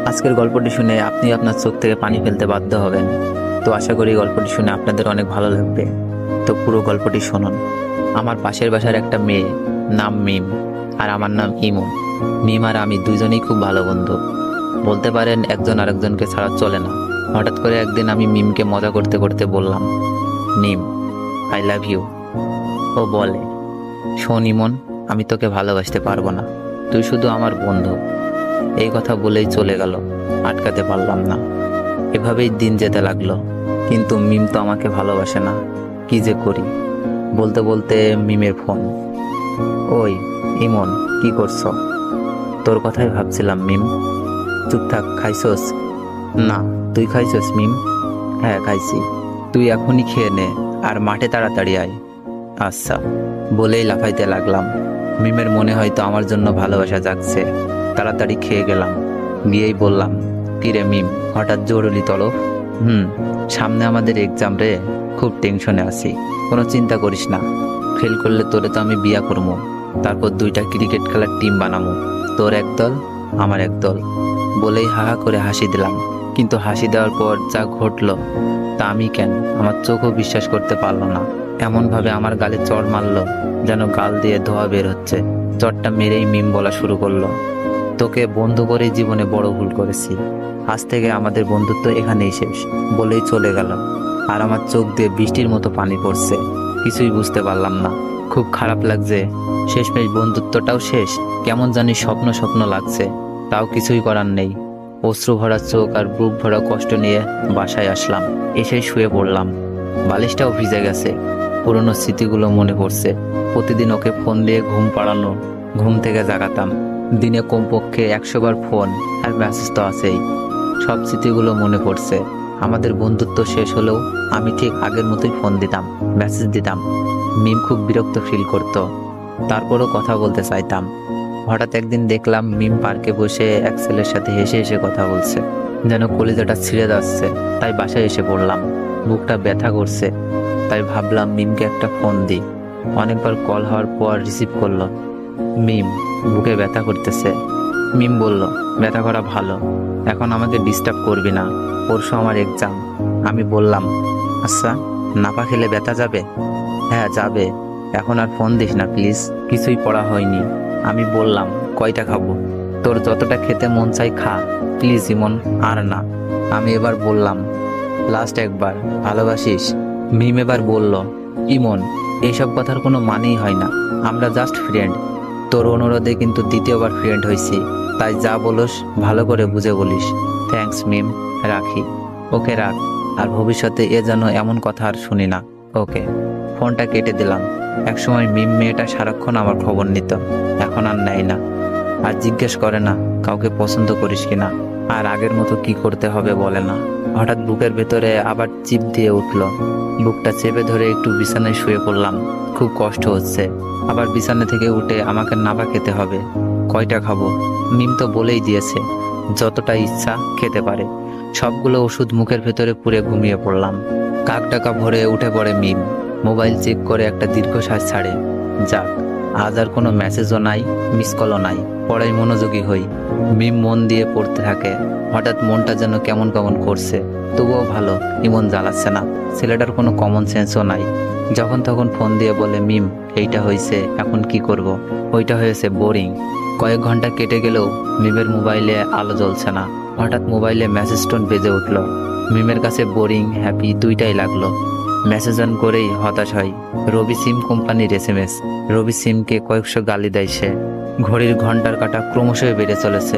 আজকের গল্পটি শুনে আপনি আপনার চোখ থেকে পানি ফেলতে বাধ্য হবেন। তো আশা করি গল্পটি শুনে আপনাদের অনেক ভালো লাগবে। তো পুরো গল্পটি শুনুন। আমার পাশের বাসার একটা মেয়ে, নাম মিম, আর আমার নাম ইমু। মিম আর আমি দুইজনেই খুব ভালো বন্ধু, বলতে পারেন একজন আরেকজনকে ছাড়া চলে না। হঠাৎ করে একদিন আমি মিমকে মজা করতে করতে বললাম, মিম, আই লাভ ইউ। ও বলে, শোন ইমন, আমি তোকে ভালোবাসতে পারবো না, তুই শুধু আমার বন্ধু। এই কথা বলেই চলে গেল, আটকাতে পারলাম না। এভাবেই দিন যেতে লাগলো, কিন্তু মিম তো আমাকে ভালোবাসে না। কি যে করি। বলতে বলতে মিমের ফোন। ওই ইমন, কি করছো? তোর কথাই ভাবছিলাম মিম। চুপ থাক, খাইছস? না, তুই খাইছস মিম? হ্যাঁ খাইছি। তুই এখনই খেয়ে নে, আর মাঠে তাড়াতাড়ি আয়। আচ্ছা, বলেই লাফাইতে লাগলাম। মিমের মনে হয়তো আমার জন্য ভালোবাসা জাগছে। তাড়াতাড়ি খেয়ে গেলাম, গিয়েই বললাম, কিরে মিম, হঠাৎ জরুরি তলব? সামনে আমাদের এক্সাম রে, খুব টেনশনে আছি। কোনো চিন্তা করিস না, ফেল করলে তোরে তো আমি বিয়া করবো, তারপর 2টা ক্রিকেট খেলার টিম বানাবো, তোর এক দল আমার এক দল। বলেই হাহা করে হাসি দিলাম। কিন্তু হাসি দেওয়ার পর যা ঘটলো তা আমি কেন আমার চোখও বিশ্বাস করতে পারলো না। এমনভাবে আমার গালে চড় মারলো যেন গাল দিয়ে ধোয়া বের হচ্ছে। চড়টা মেরেই মিম বলা শুরু করলো, তোকে বন্ধু করে জীবনে বড় ভুল করেছি, আজ থেকে আমাদের বন্ধুত্ব এখানেই শেষ। বলেই চলে গেল। আর আমার চোখ দিয়ে বৃষ্টির মতো পানি পড়ছে। কিছুই বুঝতে পারলাম না, খুব খারাপ লাগছে। শেষমেশ বন্ধুত্বটাও শেষ। কেমন জানি স্বপ্ন স্বপ্ন লাগছে, তাও কিছুই করার নেই। অশ্রু ভরা চোখ আর বুক ভরা কষ্ট নিয়ে বাসায় আসলাম। এসেই শুয়ে পড়লাম। বালিশটাও ভিজে গেছে। পুরনো স্মৃতিগুলো মনে পড়ছে। প্রতিদিন ওকে ফোন দিয়ে ঘুম পাড়ানো, ঘুম থেকে জাগাতাম। দিনে কমপক্ষে 100 বার ফোন আর মেসেজ তো আছেই। সব স্মৃতিগুলো মনে পড়ছে। আমাদের বন্ধুত্ব শেষ হলেও আমি ঠিক আগের মতোই ফোন দিতাম, মেসেজ দিতাম। মিম খুব বিরক্ত ফিল করত, তারপরও কথা বলতে চাইতাম। হঠাৎ একদিন দেখলাম মিম পার্কে বসে এক ছেলের সাথে হেসে হেসে কথা বলছে, যেন কলিজাটা ছিঁড়ে যাচ্ছে। তাই বাসায় এসে পড়লাম। বুকটা ব্যথা করছে, তাই ভাবলাম মিমকে একটা ফোন দিই। অনেকবার কল হওয়ার পর রিসিভ করলো। মিম, বুকে ব্যথা করতেছে। মিম বলল, ব্যথা করা ভালো, এখন আমাকে ডিস্টার্ব করবি না, পরশু আমার এক্সাম। আমি বললাম, আচ্ছা, নাপা খেলে ব্যথা যাবে? হ্যাঁ যাবে, এখন আর ফোন দিস না প্লিজ, কিছুই পড়া হয়নি। আমি বললাম, কয়টা খাবো? তোর যতটা খেতে মন চাই খা, প্লিজ ইমন, আর না। আমি এবার বললাম, লাস্ট একবার, ভালোবাসিস? মিম এবার বলল, ইমন, এইসব কথার কোনো মানেই হয় না, আমরা জাস্ট ফ্রেন্ড। তোর অনুরোধে কিন্তু দ্বিতীয়বার ফ্রেন্ড হয়েছি, তাই যা বলোস ভালো করে বুঝে বলিস। থ্যাঙ্কস মিম, রাখি। ওকে রাখ, আর ভবিষ্যতে এ যেন এমন কথা আর শুনি না। ওকে। ফোনটা কেটে দিলাম। একসময় মিম মেয়েটা সারাক্ষণ আমার খবর নিত, এখন আর নেয় না। আর জিজ্ঞেস করে না কাউকে পছন্দ করিস কিনা, আর আগের মতো কি করতে হবে বলে না। হঠাৎ বুকের ভেতরে আবার চিপ দিয়ে উঠলো। বুকটা চেপে ধরে একটু বিছানায় শুয়ে পড়লাম। খুব কষ্ট হচ্ছে। আবার বিছানা থেকে উঠে আমাকে নাবা খেতে হবে। কয়টা খাবো? মিম তো বলেই দিয়েছে যতটা ইচ্ছা খেতে পারে। সবগুলো ওষুধ মুখের ভেতরে পুরে ঘুমিয়ে পড়লাম। কাক ডাকা ভরে উঠে পড়ে মিম। মোবাইল চেক করে একটা দীর্ঘশ্বাস ছাড়ে। যাক, আজ আর কোনো মেসেজও নাই, মিস কলও নাই। পড়াই মনোযোগী হই। মিম মন দিয়ে পড়তে থাকে। হঠাৎ মনটা যেন কেমন কেমন করছে। তবুও ভালো, ইমন জ্বালাচ্ছে না। ছেলেটার কোনো কমন সেন্সও নাই। যখন তখন ফোন দিয়ে বলে, মিম, এইটা হয়েছে, এখন কি করব? ওইটা হয়েছে, বোরিং। কয়েক ঘন্টা কেটে গেলেও মিমের মোবাইলে আলো জ্বলছে না। হঠাৎ মোবাইলে মেসেজ টোন বেজে উঠল। মিমের কাছে বোরিং হ্যাপি দুইটাই লাগলো। মেসেজ অন করেই হতাশ হয়। রবি সিম কোম্পানির SMS। রবি সিমকে কয়েকশো গালি দেয় সে। ঘড়ির ঘন্টার কাঁটা ক্রমশই বেড়ে চলেছে,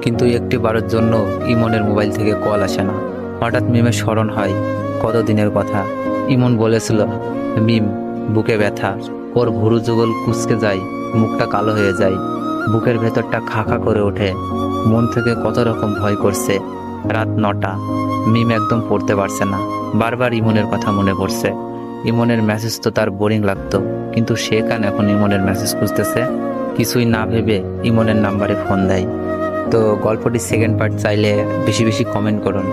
কিন্তু একটি বারের জন্য ইমনের মোবাইল থেকে কল আসে না। হঠাৎ মিমের স্মরণ হয় কতদিনের কথা। ইমন বলেছিল, মিম, বুকে ব্যথা। ওর ভুরু যুগল কুঁচকে যায়, মুখটা কালো হয়ে যায়, বুকের ভেতরটা খা খা করে ওঠে। মন থেকে কত রকম ভয় করছে। রাত 9টা। মিম একদম পড়তে পারছে না। বারবার ইমনের কথা মনে পড়ছে। ইমনের মেসেজ তো তার বোরিং লাগতো, কিন্তু সে কেন এখন ইমনের মেসেজ খুঁজতেছে? কিছুই না ভেবে ইমনের নাম্বারে ফোন দেয়। তো গল্পটির সেকেন্ড পার্ট চাইলে বেশি বেশি কমেন্ট করুন।